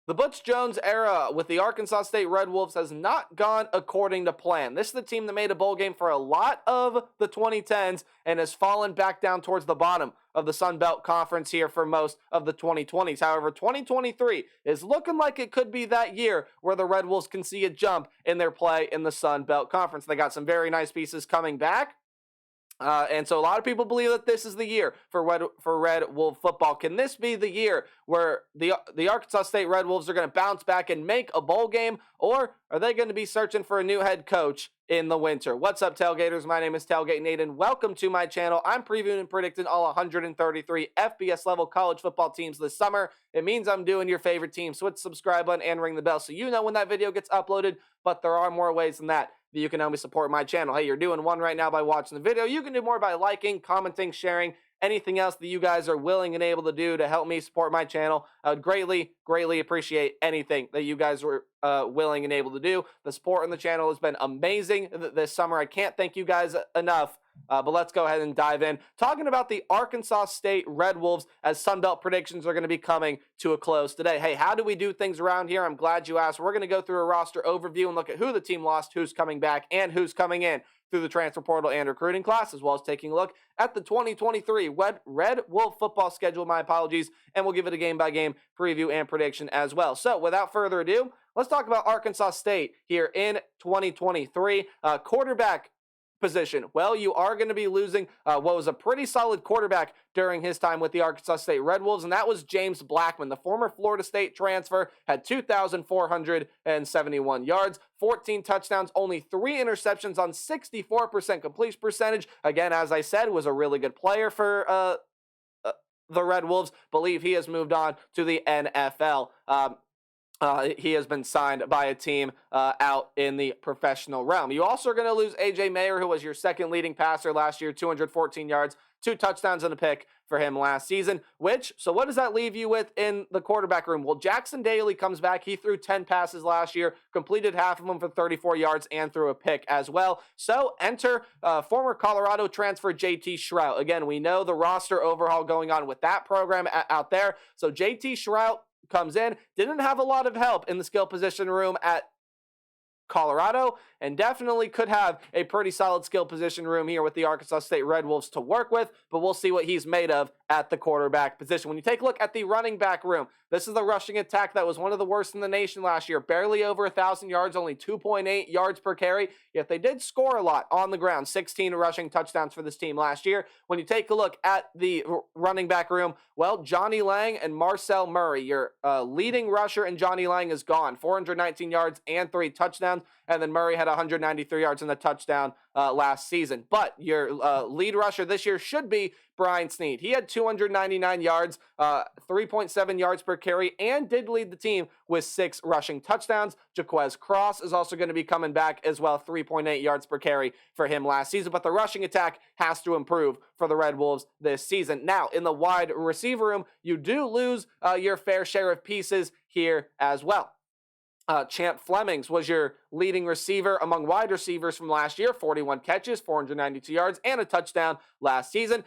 The Butch Jones era with the Arkansas State Red Wolves has not gone according to plan. This is the team that made a bowl game for a lot of the 2010s and has fallen back down towards the bottom of the Sun Belt Conference here for most of the 2020s. However, 2023 is looking like it could be that year where the Red Wolves can see a jump in their play in the Sun Belt Conference. They got some very nice pieces coming back. And so a lot of people believe that this is the year for Red Wolf football. Can this be the year where the Arkansas State Red Wolves are going to bounce back and make a bowl game, or are they going to be searching for a new head coach in the winter? What's up, Tailgaters? My name is Tailgate Nate, and welcome to my channel. I'm previewing and predicting all 133 FBS level college football teams this summer. It means I'm doing your favorite team, so hit the subscribe button and ring the bell so you know when that video gets uploaded, but there are more ways than that you can help me support my channel. Hey, you're doing one right now by watching the video. You can do more by liking, commenting, sharing, anything else that you guys are willing and able to do to help me support my channel. I would greatly appreciate anything that you guys were willing and able to do. The support on the channel has been amazing this summer. I can't thank you guys enough. But let's go ahead and dive in. Talking about the Arkansas State Red Wolves as Sunbelt predictions are going to be coming to a close today. Hey, how do we do things around here? I'm glad you asked. We're going to go through a roster overview and look at who the team lost, who's coming back, and who's coming in through the transfer portal and recruiting class, as well as taking a look at the 2023 Red Wolf football schedule. My apologies. And we'll give it a game-by-game preview and prediction as well. So without further ado, let's talk about Arkansas State here in 2023. Quarterback position. Well, you are going to be losing what was a pretty solid quarterback during his time with the Arkansas State Red Wolves, and that was James Blackman. The former Florida State transfer had 2,471 yards, 14 touchdowns, only 3 interceptions on 64% completion percentage. Again, as I said, was a really good player for the Red Wolves. Believe he has moved on to the NFL. He has been signed by a team out in the professional realm. You also are going to lose A.J. Mayer, who was your second leading passer last year, 214 yards, 2 touchdowns and a pick for him last season. So what does that leave you with in the quarterback room? Well, Jackson Daly comes back. He threw 10 passes last year, completed half of them for 34 yards, and threw a pick as well. So enter former Colorado transfer J.T. Shrout. Again, we know the roster overhaul going on with that program out there. So J.T. Shrout comes in, didn't have a lot of help in the skill position room at Colorado, and definitely could have a pretty solid skill position room here with the Arkansas State Red Wolves to work with, but we'll see what he's made of at the quarterback position. When you take a look at the running back room, this is the rushing attack that was one of the worst in the nation last year, barely over 1,000 yards, only 2.8 yards per carry, yet they did score a lot on the ground, 16 rushing touchdowns for this team last year. When you take a look at the running back room, well, Johnny Lang and Marcel Murray, your leading rusher, and Johnny Lang is gone, 419 yards and 3 touchdowns. And then Murray had 193 yards in the touchdown last season. But your lead rusher this year should be Brian Snead. He had 299 yards, 3.7 yards per carry, and did lead the team with 6 rushing touchdowns. Jaquez Cross is also going to be coming back as well, 3.8 yards per carry for him last season. But the rushing attack has to improve for the Red Wolves this season. Now, in the wide receiver room, you do lose your fair share of pieces here as well. Champ Flemings was your leading receiver among wide receivers from last year, 41 catches, 492 yards, and a touchdown last season.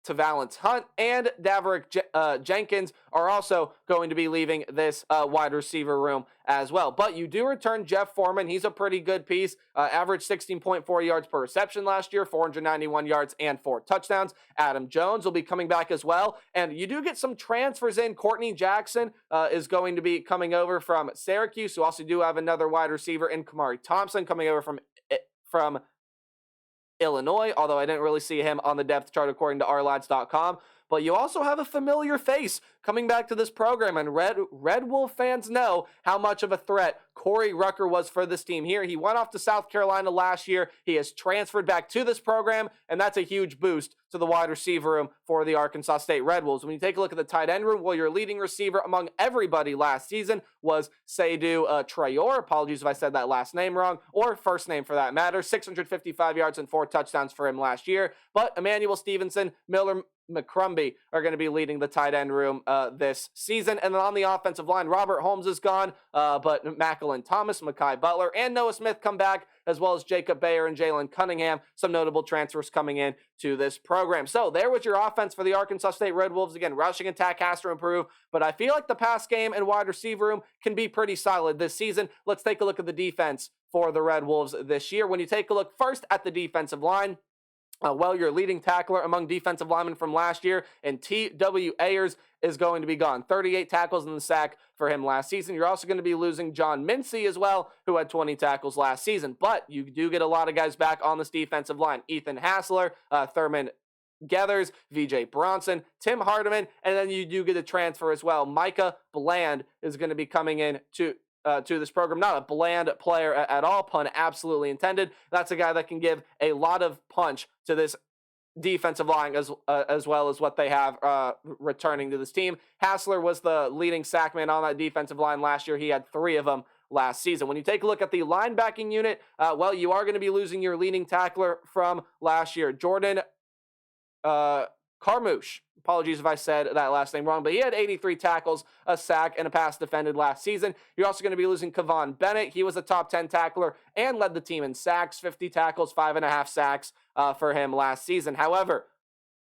Valence Hunt and Daverick Jenkins are also going to be leaving this wide receiver room as well. But you do return Jeff Foreman. He's a pretty good piece. Averaged 16.4 yards per reception last year, 491 yards and 4 touchdowns. Adam Jones will be coming back as well. And you do get some transfers in. Courtney Jackson is going to be coming over from Syracuse. You also do have another wide receiver in Kamari Thompson coming over from Illinois, although I didn't really see him on the depth chart according to ourlads.com. But you also have a familiar face coming back to this program, and Red Wolf fans know how much of a threat Corey Rucker was for this team here. He went off to South Carolina last year. He has transferred back to this program, and that's a huge boost to the wide receiver room for the Arkansas State Red Wolves. When you take a look at the tight end room, well, your leading receiver among everybody last season was Seydou Traore. Apologies if I said that last name wrong, or first name for that matter. 655 yards and 4 touchdowns for him last year. But Emmanuel Stevenson, McCrumbie are going to be leading the tight end room this season. And then on the offensive line, Robert Holmes is gone, but Macklin Thomas, Mekhi Butler, and Noah Smith come back, as well as Jacob Bayer and Jalen Cunningham, some notable transfers coming in to this program. So there was your offense for the Arkansas State Red Wolves. Again, rushing attack has to improve, but I feel like the pass game and wide receiver room can be pretty solid this season. Let's take a look at the defense for the Red Wolves this year. When you take a look first at the defensive line, your leading tackler among defensive linemen from last year, and T.W. Ayers, is going to be gone. 38 tackles in the sack for him last season. You're also going to be losing John Mincy as well, who had 20 tackles last season. But you do get a lot of guys back on this defensive line. Ethan Hassler, Thurman Gethers, VJ Bronson, Tim Hardiman, and then you do get a transfer as well. Micah Bland is going to be coming in to this program. Not a bland player at all, pun absolutely intended. That's a guy that can give a lot of punch to this defensive line as well as what they have returning to this team. Hassler was the leading sackman on that defensive line last year. He had 3 of them last season. When you take a look at the linebacking unit, you are going to be losing your leading tackler from last year, Jordan Carmouche. Apologies if I said that last name wrong, but he had 83 tackles, a sack, and a pass defended last season. You're also going to be losing Kavon Bennett. He was a top 10 tackler and led the team in sacks, 50 tackles, 5.5 sacks for him last season. However,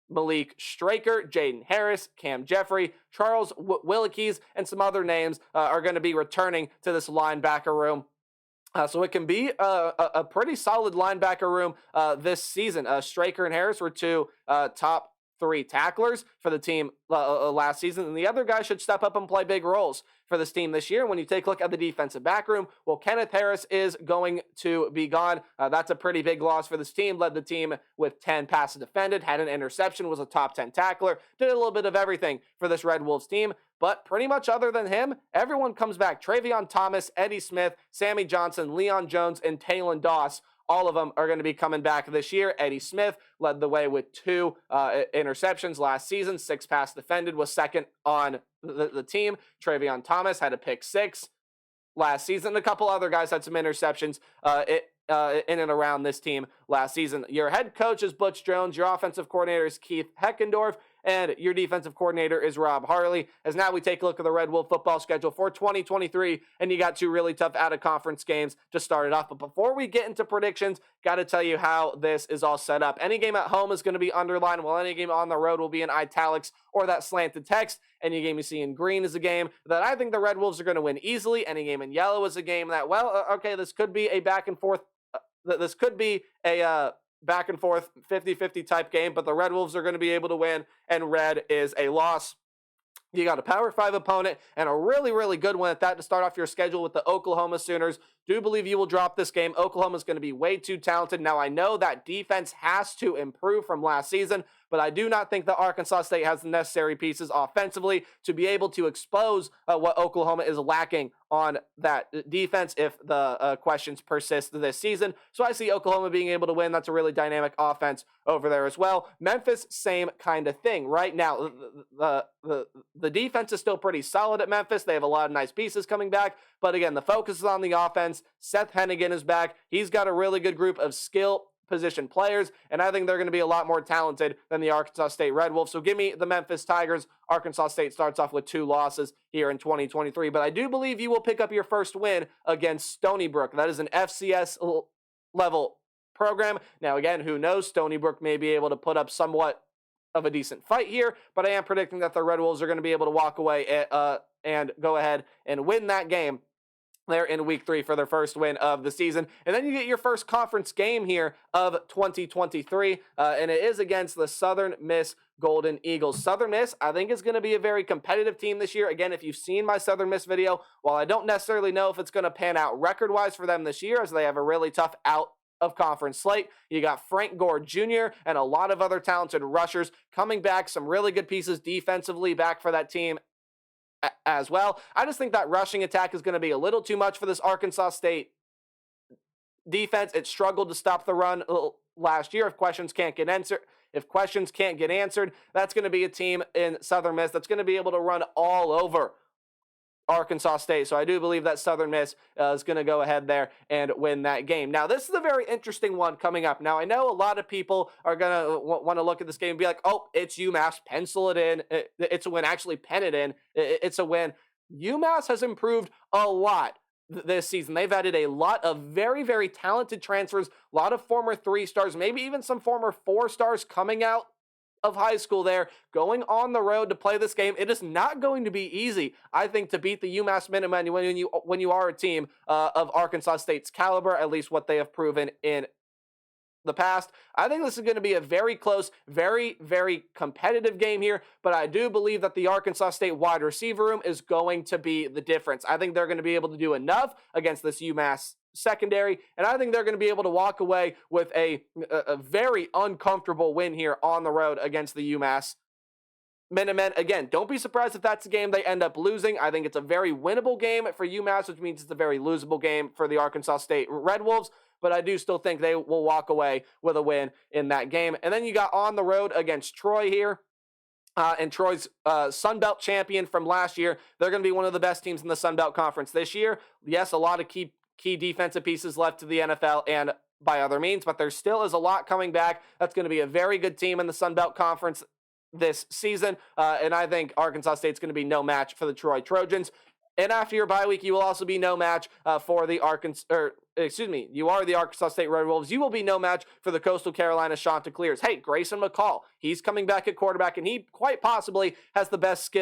Malik Straker, Jaden Harris, Cam Jeffrey, Charles Willikes, and some other names are going to be returning to this linebacker room. So it can be a pretty solid linebacker room this season. Straker and Harris were 2 top 3 tacklers for the team last season, and the other guys should step up and play big roles for this team this year. When you take a look at the defensive back room, Kenneth Harris is going to be gone. That's a pretty big loss for this team. Led the team with 10 passes defended, had an interception, was a top 10 tackler, did a little bit of everything for this Red Wolves team. But pretty much other than him, everyone comes back. Travion Thomas, Eddie Smith, Sammy Johnson, Leon Jones, and Taylon Doss. All of them are going to be coming back this year. Eddie Smith led the way with 2 interceptions last season. 6 pass defended, was second on the team. Travion Thomas had a pick 6 last season. A couple other guys had some interceptions in and around this team last season. Your head coach is Butch Jones. Your offensive coordinator is Keith Heckendorf. And your defensive coordinator is Rob Harley. As now we take a look at the Red Wolf football schedule for 2023, and you got 2 really tough out-of-conference games to start it off. But before we get into predictions, got to tell you how this is all set up. Any game at home is going to be underlined, while any game on the road will be in italics or that slanted text. Any game you see in green is a game that I think the Red Wolves are going to win easily. Any game in yellow is a game that, this could be a back and forth. This could be a back and forth 50-50 type game, but the Red Wolves are going to be able to win, and red is a loss. You got a Power 5 opponent, and a really, really good one at that to start off your schedule with the Oklahoma Sooners. Do believe you will drop this game. Oklahoma's going to be way too talented. Now, I know that defense has to improve from last season, but I do not think that Arkansas State has the necessary pieces offensively to be able to expose what Oklahoma is lacking on that defense if the questions persist this season. So I see Oklahoma being able to win. That's a really dynamic offense over there as well. Memphis, same kind of thing. Right now, the defense is still pretty solid at Memphis. They have a lot of nice pieces coming back. But again, the focus is on the offense. Seth Hennigan is back. He's got a really good group of skill position players, and I think they're going to be a lot more talented than the Arkansas State Red Wolves. So give me the Memphis Tigers. Arkansas State starts off with 2 losses here in 2023, but I do believe you will pick up your first win against Stony Brook. That is an FCS level program. Now, again, who knows? Stony Brook may be able to put up somewhat of a decent fight here, but I am predicting that the Red Wolves are going to be able to walk away and go ahead and win that game there in week 3 for their first win of the season. And then you get your first conference game here of 2023, and it is against the Southern Miss Golden Eagles. Southern Miss, I think, is going to be a very competitive team this year. Again, if you've seen my Southern Miss video, while I don't necessarily know if it's going to pan out record-wise for them this year, as they have a really tough of conference slate. You got Frank Gore Jr. and a lot of other talented rushers coming back, some really good pieces defensively back for that team as well. I just think that rushing attack is going to be a little too much for this Arkansas State defense. It struggled to stop the run last year. If questions can't get answered, that's going to be a team in Southern Miss that's going to be able to run all over Arkansas State. So I do believe that Southern Miss is going to go ahead there and win that game. Now, this is a very interesting one coming up. Now, I know a lot of people are going to want to look at this game and be like, oh, it's UMass, pencil it in. It's a win. Actually, pen it in. It's a win. UMass has improved a lot this season. They've added a lot of very, very talented transfers, a lot of former 3-stars, maybe even some former 4-stars coming out of high school there, going on the road to play this game. It is not going to be easy, I think, to beat the UMass Minutemen when you are a team of Arkansas State's caliber, at least what they have proven in the past. I think this is going to be a very close, very, very competitive game here, but I do believe that the Arkansas State wide receiver room is going to be the difference. I think they're going to be able to do enough against this UMass secondary, and I think they're going to be able to walk away with a very uncomfortable win here on the road against the UMass Minutemen. Again, don't be surprised if that's a game they end up losing. I think it's a very winnable game for UMass, which means it's a very losable game for the Arkansas State Red Wolves, but I do still think they will walk away with a win in that game. And then you got on the road against Troy here. And Troy's Sun Belt champion from last year. They're going to be one of the best teams in the Sun Belt Conference this year. Yes, a lot of key defensive pieces left to the NFL and by other means, but there still is a lot coming back. That's going to be a very good team in the Sun Belt Conference this season, and I think Arkansas State's going to be no match for the Troy Trojans. And after your bye week, you will also be no match for the you are the Arkansas State Red Wolves. You will be no match for the Coastal Carolina Chanticleers. Hey, Grayson McCall, he's coming back at quarterback, and he quite possibly has the best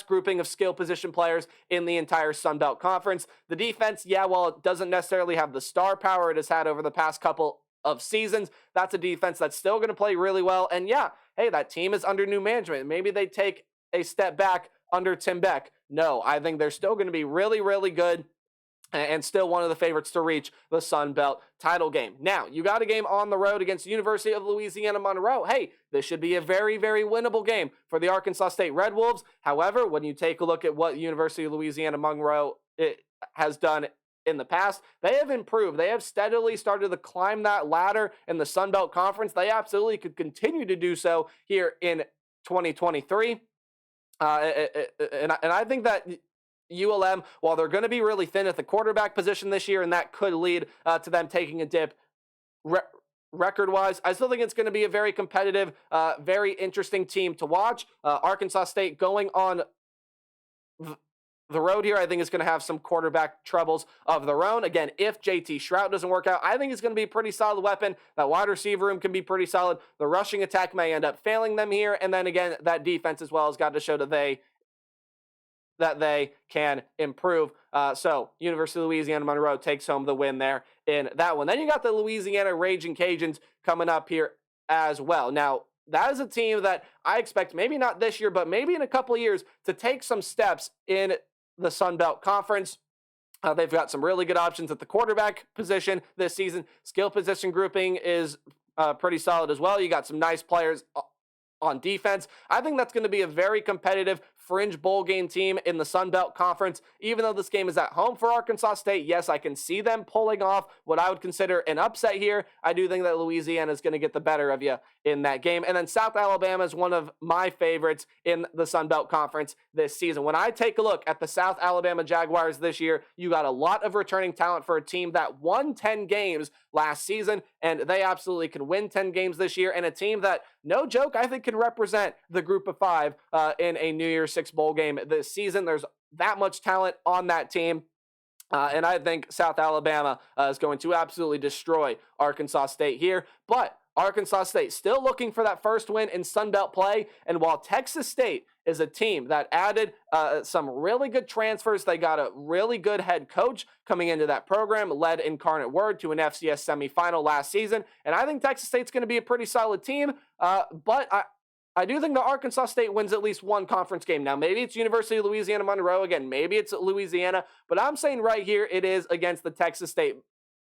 grouping of skill position players in the entire Sun Belt Conference. The defense, while it doesn't necessarily have the star power it has had over the past couple of seasons, that's a defense that's still going to play really well. And hey, that team is under new management. Maybe they take a step back under Tim Beck. No, I think they're still going to be really, really good and still one of the favorites to reach the Sun Belt title game. Now, you got a game on the road against the University of Louisiana Monroe. Hey, this should be a very, very winnable game for the Arkansas State Red Wolves. However, when you take a look at what University of Louisiana Monroe has done in the past, they have improved. They have steadily started to climb that ladder in the Sun Belt Conference. They absolutely could continue to do so here in 2023. And I think that ULM, while they're going to be really thin at the quarterback position this year, and that could lead to them taking a dip record-wise, I still think it's going to be a very competitive, very interesting team to watch. Arkansas State going on the road here, I think, is going to have some quarterback troubles of their own. Again, if JT Shrout doesn't work out, I think it's going to be a pretty solid weapon. That wide receiver room can be pretty solid. The rushing attack may end up failing them here. And then again, that defense as well has got to show that they can improve. So University of Louisiana Monroe takes home the win there in that one. Then you got the Louisiana Raging Cajuns coming up here as well. Now, that is a team that I expect, maybe not this year, but maybe in a couple of years, to take some steps in the Sun Belt Conference. They've got some really good options at the quarterback position this season. Skill position grouping is pretty solid as well. You got some nice players on defense. I think that's going to be a very competitive fringe bowl game team in the Sun Belt Conference. Even though this game is at home for Arkansas State, yes, I can see them pulling off what I would consider an upset here. I do think that Louisiana is going to get the better of you in that game. And then South Alabama is one of my favorites in the Sun Belt Conference this season. When I take a look at the South Alabama Jaguars this year, you got a lot of returning talent for a team that won 10 games last season, and they absolutely can win 10 games this year, and a team that, no joke, I think can represent the group of five in a New Year's Six bowl game this season. There's that much talent on that team. And I think South Alabama is going to absolutely destroy Arkansas State here. But Arkansas State still looking for that first win in Sun Belt play. And while Texas State is a team that added some really good transfers, they got a really good head coach coming into that program, led Incarnate Word to an FCS semifinal last season. And I think Texas State's going to be a pretty solid team. But I do think that Arkansas State wins at least one conference game. Now, maybe it's University of Louisiana Monroe again. Maybe it's Louisiana. But I'm saying right here it is against the Texas State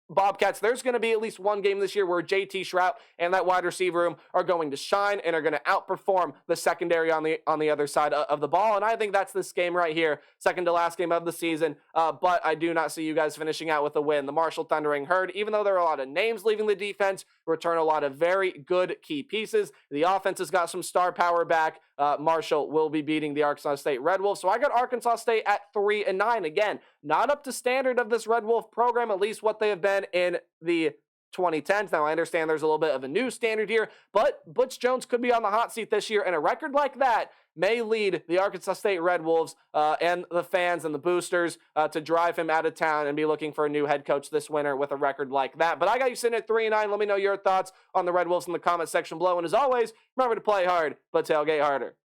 Bobcats, there's going to be at least one game this year where JT Shrout and that wide receiver room are going to shine and are going to outperform the secondary on the other side of the ball. And I think that's this game right here, second to last game of the season. But I do not see you guys finishing out with a win. The Marshall Thundering Herd, even though there are a lot of names leaving the defense, return a lot of very good key pieces. The offense has got some star power back. Marshall will be beating the Arkansas State Red Wolves. So I got Arkansas State at 3-9. Again, not up to standard of this Red Wolf program, at least what they have been in the 2010s. Now, I understand there's a little bit of a new standard here, but Butch Jones could be on the hot seat this year, and a record like that may lead the Arkansas State Red Wolves and the fans and the boosters to drive him out of town and be looking for a new head coach this winter with a record like that. But I got you sitting at 3-9. Let me know your thoughts on the Red Wolves in the comment section below. And as always, remember to play hard, but tailgate harder.